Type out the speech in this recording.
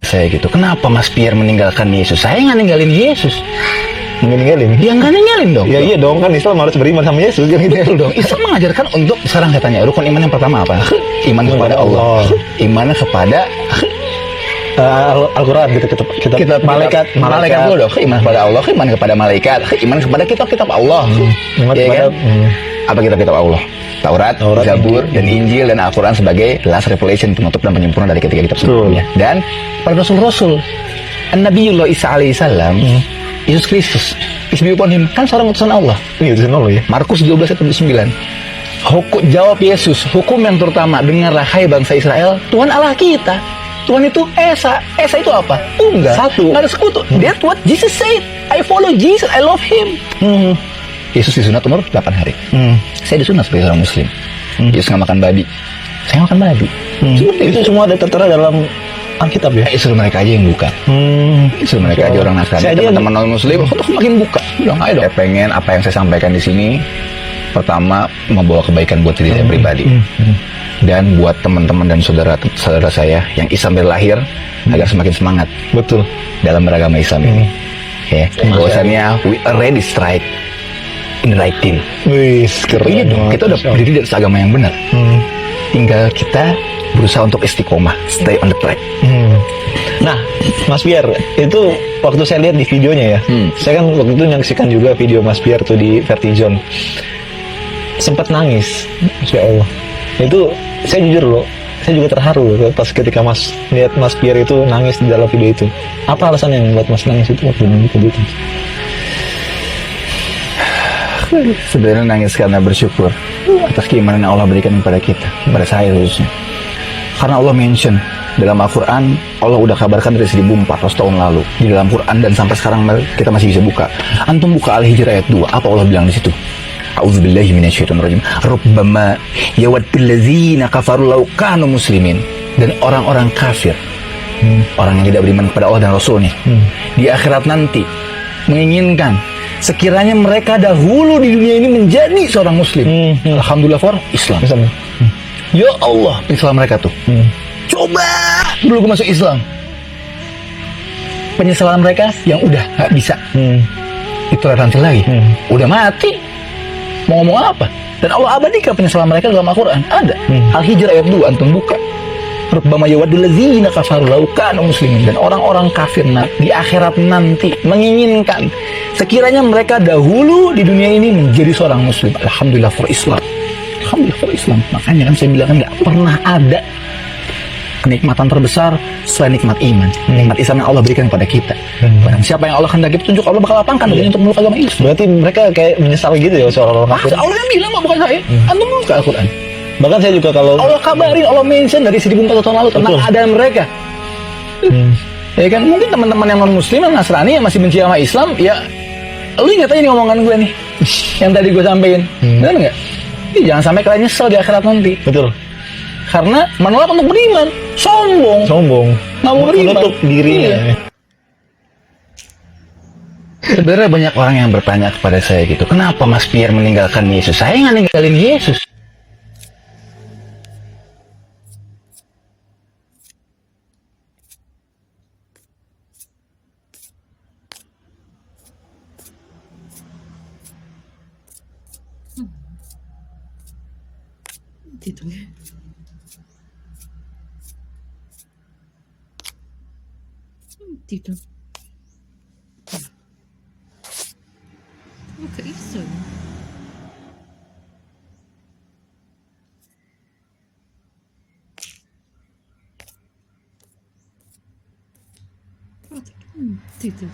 saya gitu, kenapa Mas Pierre meninggalkan Yesus? Saya nggak ninggalin Yesus. Ninggalin? Dia nggak ninggalin dong. Ya iya dong, kan Islam harus beriman sama Yesus. Betul dong. Islam mengajarkan untuk, sekarang saya tanya, rukun iman yang pertama apa? Iman kepada Allah. Iman kepada Al-Quran gitu, kitab malaikat dulu dong. Iman kepada Allah, iman kepada malaikat, iman kepada kitab-kitab Allah. iman Ya kepada kan? Apa kitab-kitab Allah? Taurat, Zabur, dan Injil, dan Al-Quran sebagai last revelation, penutup dan penyempurna dari ketiga kitab sebelumnya. Dan para rasul-rasul, Nabiullah Isa alaihissalam, Yesus Kristus, peace be upon him, kan seorang utusan Allah. Ini utusan Allah ya. Markus 12:9. Jawab Yesus, hukum yang terutama, dengarlah hai bangsa Israel, Tuhan Allah kita. Tuhan itu Esa. Esa itu apa? Tunggal. Satu. Nggak ada sekutu. That's what Jesus said. I follow Jesus. I love him. Yesus disunat umur 8 hari. Saya disunat sebagai seorang muslim. Yesus nggak makan babi. Saya makan babi. Itu semua ada tertera dalam Alkitab ya? Suruh mereka aja yang buka. Suruh mereka aja orang Nasrani. Teman-teman non muslim untuk makin buka. Bilang ayo dong. Saya pengen apa yang saya sampaikan di sini, pertama membawa kebaikan buat diri saya pribadi. Dan buat teman-teman dan saudara-saudara saya yang Islam dari lahir, agar semakin semangat. Betul. Dalam beragama Islam ini. Ya, bahwasannya we already strike in the right deal. Wih, keren. Iya dong, kita udah berdiri dari agama yang benar. Tinggal kita berusaha untuk istiqomah, stay on the track. Nah, Mas Pierre, itu waktu saya lihat di videonya ya, saya kan waktu itu nyaksikan juga video Mas Pierre tuh di Vertijon. Sempat nangis, Masya Allah. Itu saya jujur loh, saya juga terharu loh pas ketika Mas lihat Mas Pierre itu nangis di dalam video itu. Apa alasan yang membuat Mas nangis itu waktu nangis itu? Sebenarnya nangis karena bersyukur atas keimanan yang Allah berikan kepada kita, kepada saya khususnya. Karena Allah mention dalam Al-Quran, Allah udah kabarkan dari 1400 tahun lalu di dalam Quran, dan sampai sekarang kita masih bisa buka. Antum buka Al-Hijr ayat 2, apa Allah bilang di situ? A'udzubillahi minasyaitonirrajim. Rubbama yawaddul ladzina kafaru law kanu muslimin. Dan orang-orang kafir, orang yang tidak beriman kepada Allah dan Rasulnya, di akhirat nanti menginginkan sekiranya mereka dahulu di dunia ini menjadi seorang muslim. Alhamdulillah for Islam. Ya Allah, Islam mereka tuh. Coba dulu gue masuk Islam. Penyesalan mereka yang udah gak bisa. Ditoleransi lagi. Udah mati. Mau ngomong apa? Dan Allah abadikan penyesalan mereka dalam Al-Quran. Ada. Al-Hijr ayat 2, antum buka. Rubbama yawaddul ladzina kafaru law kanu muslimin. Dan orang-orang kafir di akhirat nanti menginginkan sekiranya mereka dahulu di dunia ini menjadi seorang muslim. Alhamdulillah for Islam. Alhamdulillah for Islam. Makanya kan saya bilang, gak pernah ada kenikmatan terbesar selain nikmat iman, nikmat Islam yang Allah berikan kepada kita. Dan siapa yang Allah kehendaki petunjuk, Allah bakal lapangkan dunia untuk meluk agama Islam. Berarti mereka kayak menyesal gitu ya seorang-orang kafir. Allah yang bilang, bukan saya. Antum buka Al-Quran. Bahkan saya juga kalau Allah kabarin, Allah mention dari 1400 tahun lalu tentang keadaan mereka. Ya kan, mungkin teman-teman yang non muslim, yang Nasrani, yang masih benci sama Islam, ya lu ingat aja nih omongan gue nih yang tadi gue sampein. Benar nggak? Jangan sampai kalian nyesel di akhirat nanti. betul. Karena menolak untuk beriman, sombong, nggak mau beriman, menutup dirinya. Iya. Sebenarnya banyak orang yang bertanya kepada saya gitu, kenapa Mas Pierre meninggalkan Yesus? Saya nggak ninggalin Yesus. Gitu ya. Gitu. Oh, keisa. Gitu.